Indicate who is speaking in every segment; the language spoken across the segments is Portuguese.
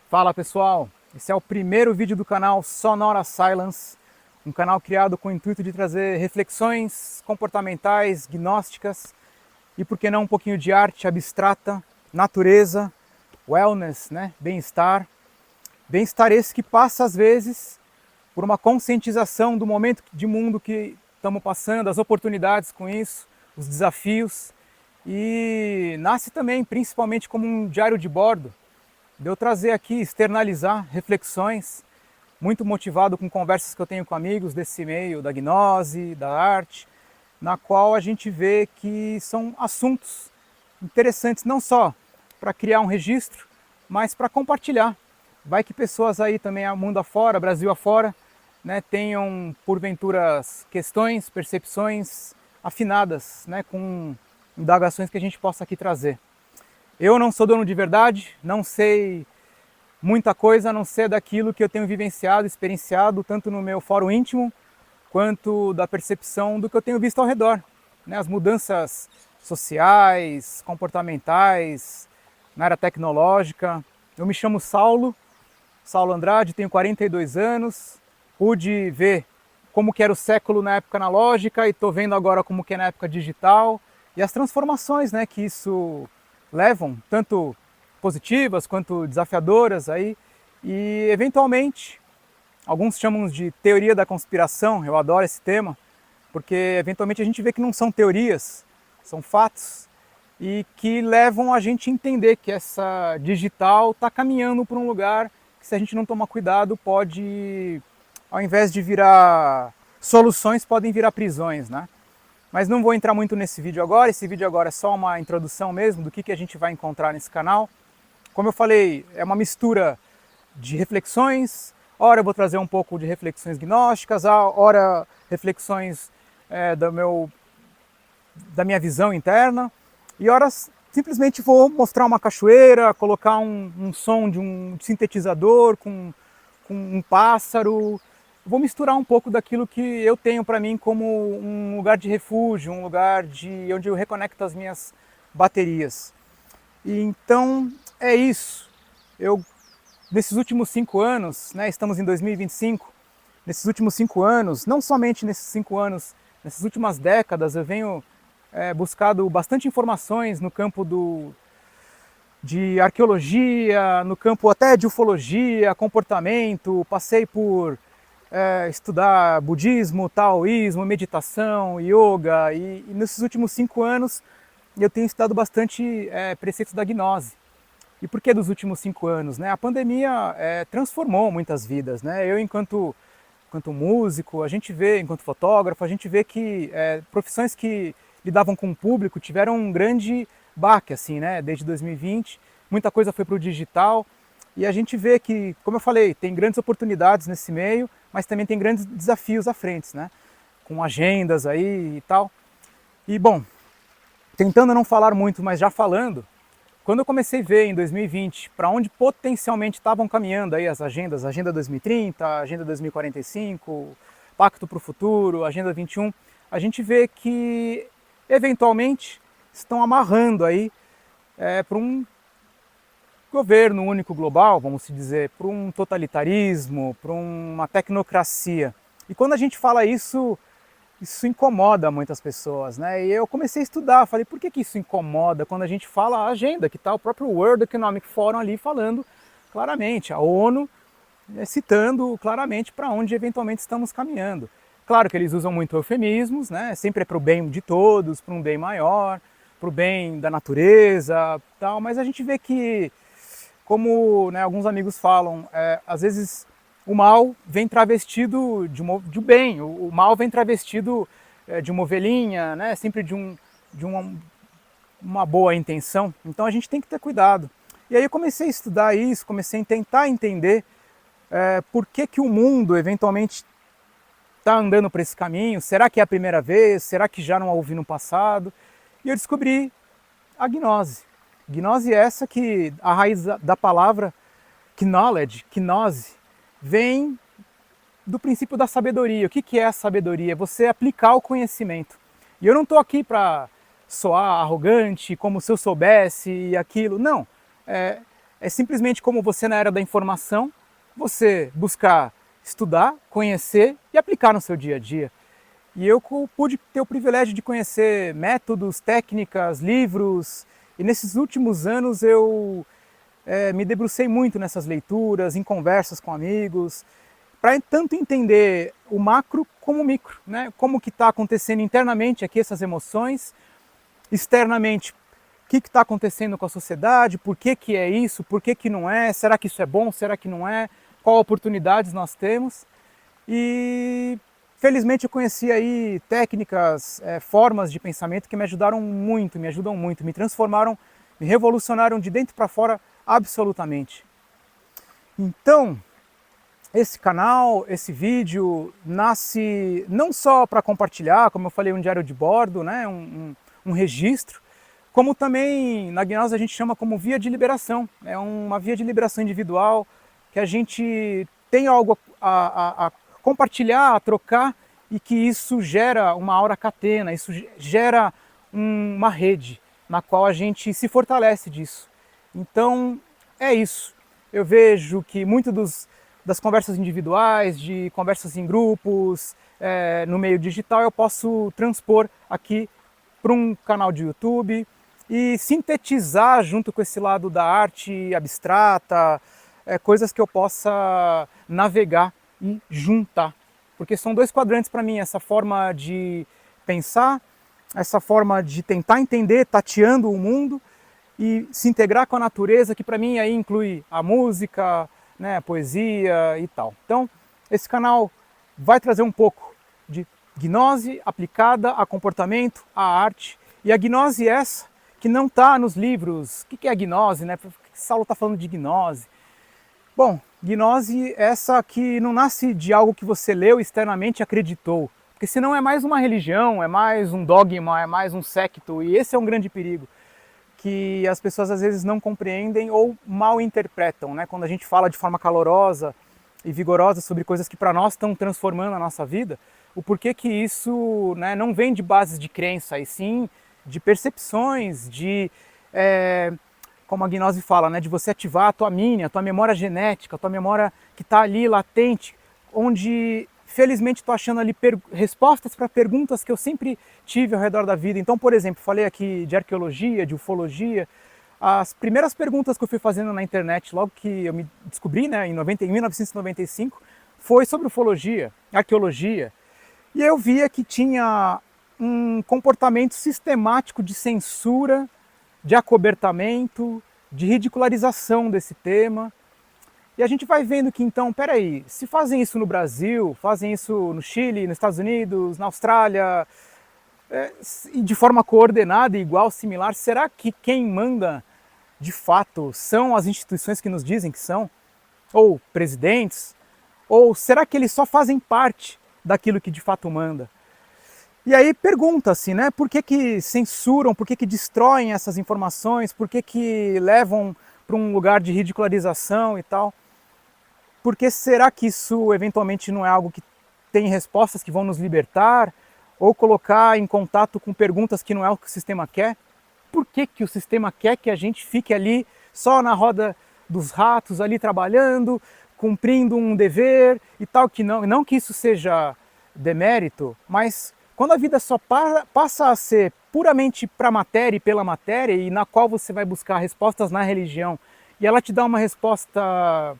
Speaker 1: Fala pessoal, esse é o primeiro vídeo do canal Sonora Silence, um canal criado com o intuito de trazer reflexões comportamentais, gnósticas e por que não um pouquinho de arte abstrata, natureza, wellness, né? Bem-estar. Bem-estar esse que passa às vezes por uma conscientização do momento de mundo que estamos passando, as oportunidades com isso, os desafios, e nasce também principalmente como um diário de bordo, de eu trazer aqui, externalizar reflexões, muito motivado com conversas que eu tenho com amigos desse meio, da gnose, da arte, na qual a gente vê que são assuntos interessantes não só para criar um registro, mas para compartilhar. Vai que pessoas aí também, mundo afora, Brasil afora, né, tenham porventura questões, percepções afinadas, né, com indagações que a gente possa aqui trazer. Eu não sou dono de verdade, não sei muita coisa, a não ser daquilo que eu tenho vivenciado, experienciado, tanto no meu fórum íntimo, quanto da percepção do que eu tenho visto ao redor. Né? As mudanças sociais, comportamentais, na área tecnológica. Eu me chamo Saulo Andrade, tenho 42 anos, pude ver como que era o século na época analógica e estou vendo agora como que é na época digital e as transformações, né, que isso levam, tanto positivas quanto desafiadoras aí, e eventualmente, alguns chamam de teoria da conspiração, eu adoro esse tema, porque eventualmente a gente vê que não são teorias, são fatos, e que levam a gente a entender que essa digital está caminhando para um lugar que, se a gente não tomar cuidado, pode, ao invés de virar soluções, podem virar prisões, né? Mas não vou entrar muito nesse vídeo agora, esse vídeo agora é só uma introdução mesmo do que a gente vai encontrar nesse canal. Como eu falei, é uma mistura de reflexões, ora eu vou trazer um pouco de reflexões gnósticas, ora reflexões da minha visão interna, e ora simplesmente vou mostrar uma cachoeira, colocar um som de um sintetizador com um pássaro. Vou misturar um pouco daquilo que eu tenho para mim como um lugar de refúgio, um lugar de onde eu reconecto as minhas baterias. E então é isso. Eu, nesses últimos 5 anos, né, estamos em 2025, nesses últimos 5 anos, não somente nesses 5 anos, nessas últimas décadas, eu venho buscado bastante informações no campo de arqueologia, no campo até de ufologia, comportamento, passei por estudar budismo, taoísmo, meditação, yoga, e nesses últimos 5 anos eu tenho estudado bastante preceitos da gnose. E por que dos últimos 5 anos? Né? A pandemia transformou muitas vidas. Né? Eu, enquanto músico, a gente vê, enquanto fotógrafo, a gente vê que profissões que lidavam com o público tiveram um grande baque, assim, né? Desde 2020, muita coisa foi para o digital, e a gente vê que, como eu falei, tem grandes oportunidades nesse meio, mas também tem grandes desafios à frente, né? Com agendas aí e tal. E, bom, tentando não falar muito, mas já falando, quando eu comecei a ver em 2020 para onde potencialmente estavam caminhando aí as agendas, Agenda 2030, Agenda 2045, Pacto para o Futuro, Agenda 21, a gente vê que eventualmente estão amarrando aí para um governo único global, vamos dizer, para um totalitarismo, para uma tecnocracia. E quando a gente fala isso, isso incomoda muitas pessoas, né? E eu comecei a estudar, falei, por que isso incomoda quando a gente fala a agenda, que está o próprio World Economic Forum ali falando claramente, a ONU citando claramente para onde eventualmente estamos caminhando. Claro que eles usam muito eufemismos, né? Sempre é para o bem de todos, para um bem maior, para o bem da natureza, tal, mas a gente vê que, como, né, alguns amigos falam, às vezes o mal vem travestido de bem, o mal vem travestido de uma ovelhinha, né, sempre de uma boa intenção, então a gente tem que ter cuidado. E aí eu comecei a estudar isso, comecei a tentar entender por que o mundo eventualmente está andando por esse caminho, será que é a primeira vez, será que já não houve no passado? E eu descobri a gnose. Gnose é essa que a raiz da palavra knowledge, gnose, vem do princípio da sabedoria. O que é a sabedoria? É você aplicar o conhecimento. E eu não estou aqui para soar arrogante, como se eu soubesse aquilo. Não. é simplesmente como você na era da informação, você buscar estudar, conhecer e aplicar no seu dia a dia. E eu pude ter o privilégio de conhecer métodos, técnicas, livros, e nesses últimos anos eu me debrucei muito nessas leituras, em conversas com amigos, para tanto entender o macro como o micro, né? Como que está acontecendo internamente aqui essas emoções, externamente o que está acontecendo com a sociedade, por que que é isso, por que que não é, será que isso é bom, será que não é, qual oportunidades nós temos. E felizmente eu conheci aí técnicas, formas de pensamento que me ajudaram muito, me ajudam muito, me transformaram, me revolucionaram de dentro para fora absolutamente. Então, esse canal, esse vídeo nasce não só para compartilhar, como eu falei, um diário de bordo, né, um registro, como também na gnose a gente chama como via de liberação. É uma via de liberação individual que a gente tem algo a compartilhar, a trocar, e que isso gera uma aura catena, isso gera uma rede na qual a gente se fortalece disso. Então é isso. Eu vejo que muito das conversas individuais, de conversas em grupos, no meio digital, eu posso transpor aqui para um canal de YouTube e sintetizar junto com esse lado da arte abstrata, coisas que eu possa navegar e juntar. Porque são dois quadrantes para mim, essa forma de pensar, essa forma de tentar entender, tateando o mundo, e se integrar com a natureza, que para mim aí inclui a música, né, a poesia e tal. Então, esse canal vai trazer um pouco de gnose aplicada a comportamento, a arte, e a gnose essa que não está nos livros. O que é a gnose, né? Por que Saulo está falando de gnose? Bom, gnose essa que não nasce de algo que você leu externamente e acreditou, porque senão é mais uma religião, é mais um dogma, é mais um secto, e esse é um grande perigo, que as pessoas às vezes não compreendem ou mal interpretam, né? Quando a gente fala de forma calorosa e vigorosa sobre coisas que para nós estão transformando a nossa vida, o porquê que isso, né, não vem de bases de crença, e sim de percepções, de, como a gnose fala, né, de você ativar a tua mini, a tua memória genética, a tua memória que está ali latente, onde felizmente estou achando ali respostas para perguntas que eu sempre tive ao redor da vida. Então, por exemplo, falei aqui de arqueologia, de ufologia. As primeiras perguntas que eu fui fazendo na internet, logo que eu me descobri, né, em 1995, foi sobre ufologia, arqueologia. E eu via que tinha um comportamento sistemático de censura, de acobertamento, de ridicularização desse tema. E a gente vai vendo que então, peraí, se fazem isso no Brasil, fazem isso no Chile, nos Estados Unidos, na Austrália, e de forma coordenada, igual, similar, será que quem manda de fato são as instituições que nos dizem que são? Ou presidentes? Ou será que eles só fazem parte daquilo que de fato manda? E aí pergunta-se, né, por que que censuram, por que que destroem essas informações, por que que levam para um lugar de ridicularização e tal? Porque será que isso eventualmente não é algo que tem respostas que vão nos libertar? Ou colocar em contato com perguntas que não é o que o sistema quer? Por que que o sistema quer que a gente fique ali só na roda dos ratos, ali trabalhando, cumprindo um dever e tal? Que não que isso seja demérito, mas quando a vida só passa a ser puramente para a matéria e pela matéria, e na qual você vai buscar respostas na religião, e ela te dá uma resposta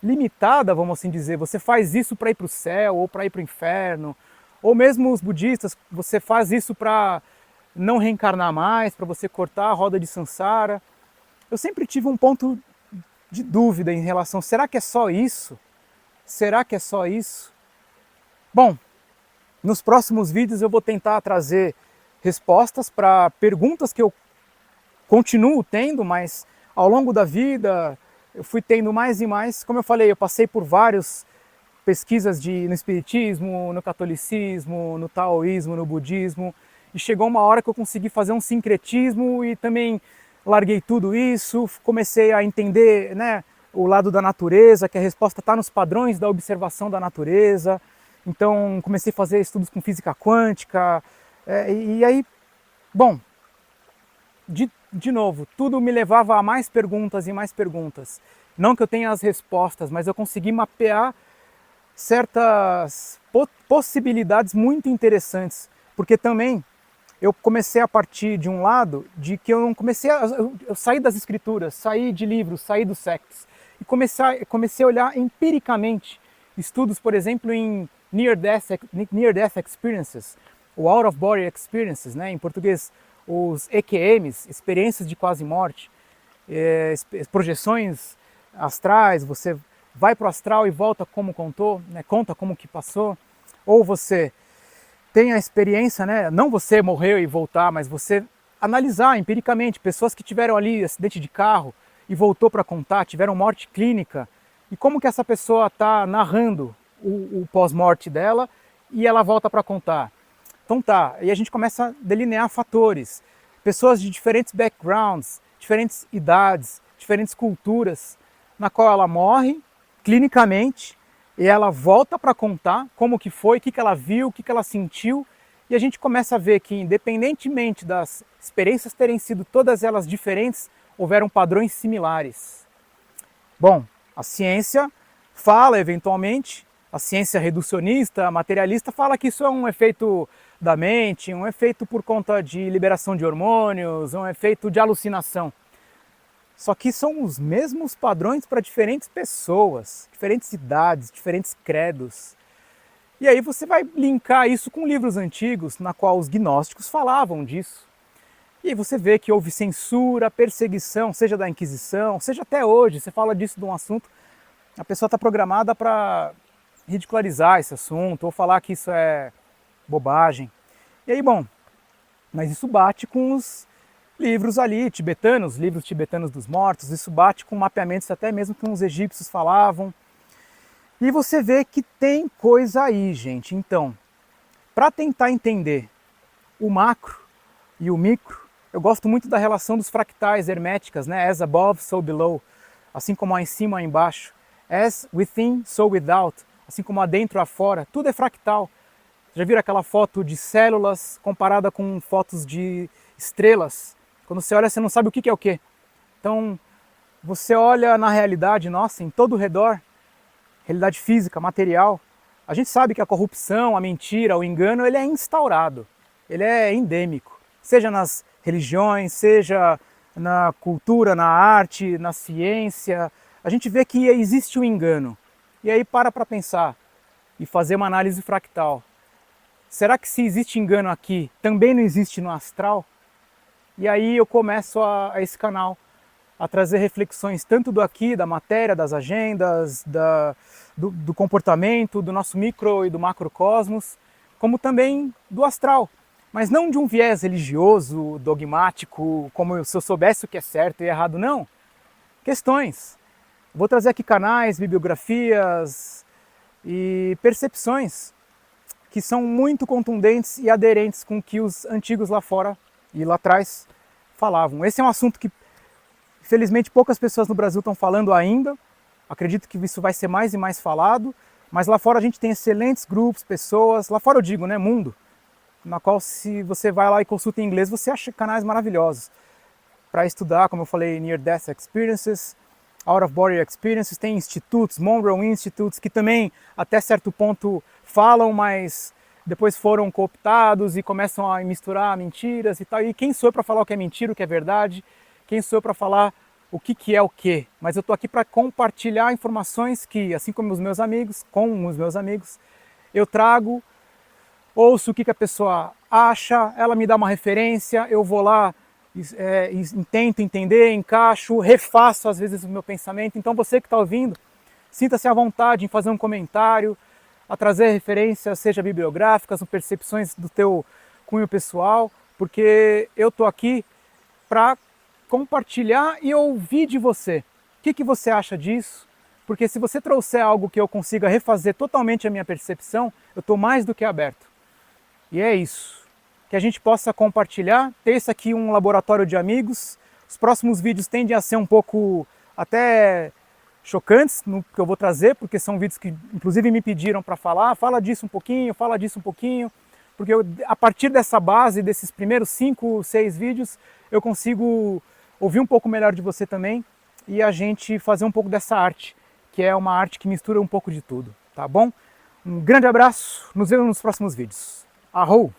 Speaker 1: limitada, vamos assim dizer, você faz isso para ir para o céu ou para ir para o inferno, ou mesmo os budistas, você faz isso para não reencarnar mais, para você cortar a roda de samsara. Eu sempre tive um ponto de dúvida em relação, será que é só isso? Será que é só isso? Bom, nos próximos vídeos eu vou tentar trazer respostas para perguntas que eu continuo tendo, mas ao longo da vida eu fui tendo mais e mais. Como eu falei, eu passei por várias pesquisas no espiritismo, no catolicismo, no taoísmo, no budismo, e chegou uma hora que eu consegui fazer um sincretismo e também larguei tudo isso, comecei a entender, né, o lado da natureza, que a resposta está nos padrões da observação da natureza. Então comecei a fazer estudos com física quântica, e aí, bom, de de novo, tudo me levava a mais perguntas e mais perguntas. Não que eu tenha as respostas, mas eu consegui mapear certas possibilidades muito interessantes, porque também eu comecei a partir de um lado de que eu não comecei eu saí das escrituras, saí de livros, saí dos sects e comecei a olhar empiricamente estudos, por exemplo, em Near Death Experiences, ou Out of Body Experiences, né, em português, os EQMs, experiências de quase morte, projeções astrais, você vai para o astral e volta como contou, né, conta como que passou, ou você tem a experiência, né, não você morreu e voltar, mas você analisar empiricamente pessoas que tiveram ali acidente de carro e voltou para contar, tiveram morte clínica, e como que essa pessoa está narrando o pós-morte dela e ela volta para contar. Então tá, e a gente começa a delinear fatores, pessoas de diferentes backgrounds, diferentes idades, diferentes culturas, na qual ela morre clinicamente e ela volta para contar como que foi, o que ela viu, o que ela sentiu, e a gente começa a ver que independentemente das experiências terem sido todas elas diferentes, houveram padrões similares. Bom, a ciência fala eventualmente, a ciência reducionista, materialista, fala que isso é um efeito da mente, um efeito por conta de liberação de hormônios, um efeito de alucinação. Só que são os mesmos padrões para diferentes pessoas, diferentes idades, diferentes credos. E aí você vai linkar isso com livros antigos, na qual os gnósticos falavam disso. E aí você vê que houve censura, perseguição, seja da Inquisição, seja até hoje, você fala disso de um assunto, a pessoa está programada para ridicularizar esse assunto, ou falar que isso é bobagem. E aí, bom, mas isso bate com os livros ali, tibetanos, livros tibetanos dos mortos, isso bate com mapeamentos até mesmo que os egípcios falavam. E você vê que tem coisa aí, gente. Então, para tentar entender o macro e o micro, eu gosto muito da relação dos fractais herméticas, né? As above, so below, assim como há em cima, há embaixo. As within, so without, assim como há dentro, há fora, tudo é fractal. Já viram aquela foto de células comparada com fotos de estrelas? Quando você olha, você não sabe o que é o que. Então, você olha na realidade, nossa, em todo o redor, realidade física, material, a gente sabe que a corrupção, a mentira, o engano, ele é instaurado, ele é endêmico. Seja nas religiões, seja na cultura, na arte, na ciência, a gente vê que existe o engano. E aí para pensar e fazer uma análise fractal. Será que se existe engano aqui, também não existe no astral? E aí eu começo a esse canal a trazer reflexões tanto do aqui, da matéria, das agendas, do comportamento, do nosso micro e do macrocosmos, como também do astral. Mas não de um viés religioso, dogmático, como se eu soubesse o que é certo e errado, não. Questões. Vou trazer aqui canais, bibliografias e percepções que são muito contundentes e aderentes com o que os antigos lá fora e lá atrás falavam. Esse é um assunto que, infelizmente, poucas pessoas no Brasil estão falando ainda. Acredito que isso vai ser mais e mais falado, mas lá fora a gente tem excelentes grupos, pessoas, lá fora eu digo, né, mundo, na qual se você vai lá e consulta em inglês, você acha canais maravilhosos para estudar, como eu falei, Near Death Experiences, Out of Body Experiences, tem institutos, Monroe Institutes, que também até certo ponto falam, mas depois foram cooptados e começam a misturar mentiras e tal. E quem sou eu para falar o que é mentira, o que é verdade? Quem sou eu para falar o que é o quê? Mas eu estou aqui para compartilhar informações que, assim como os meus amigos, eu trago, ouço o que a pessoa acha, ela me dá uma referência, eu vou lá, tento entender, encaixo, refaço às vezes o meu pensamento. Então você que está ouvindo, sinta-se à vontade em fazer um comentário, a trazer referências, seja bibliográficas ou percepções do teu cunho pessoal, porque eu estou aqui para compartilhar e ouvir de você. O que você acha disso? Porque se você trouxer algo que eu consiga refazer totalmente a minha percepção, eu estou mais do que aberto. E é isso. Que a gente possa compartilhar, ter isso aqui um laboratório de amigos. Os próximos vídeos tendem a ser um pouco até chocantes no que eu vou trazer, porque são vídeos que inclusive me pediram para falar, fala disso um pouquinho, porque a partir dessa base, desses primeiros 5, 6 vídeos, eu consigo ouvir um pouco melhor de você também e a gente fazer um pouco dessa arte, que é uma arte que mistura um pouco de tudo, tá bom? Um grande abraço, nos vemos nos próximos vídeos. Arrou!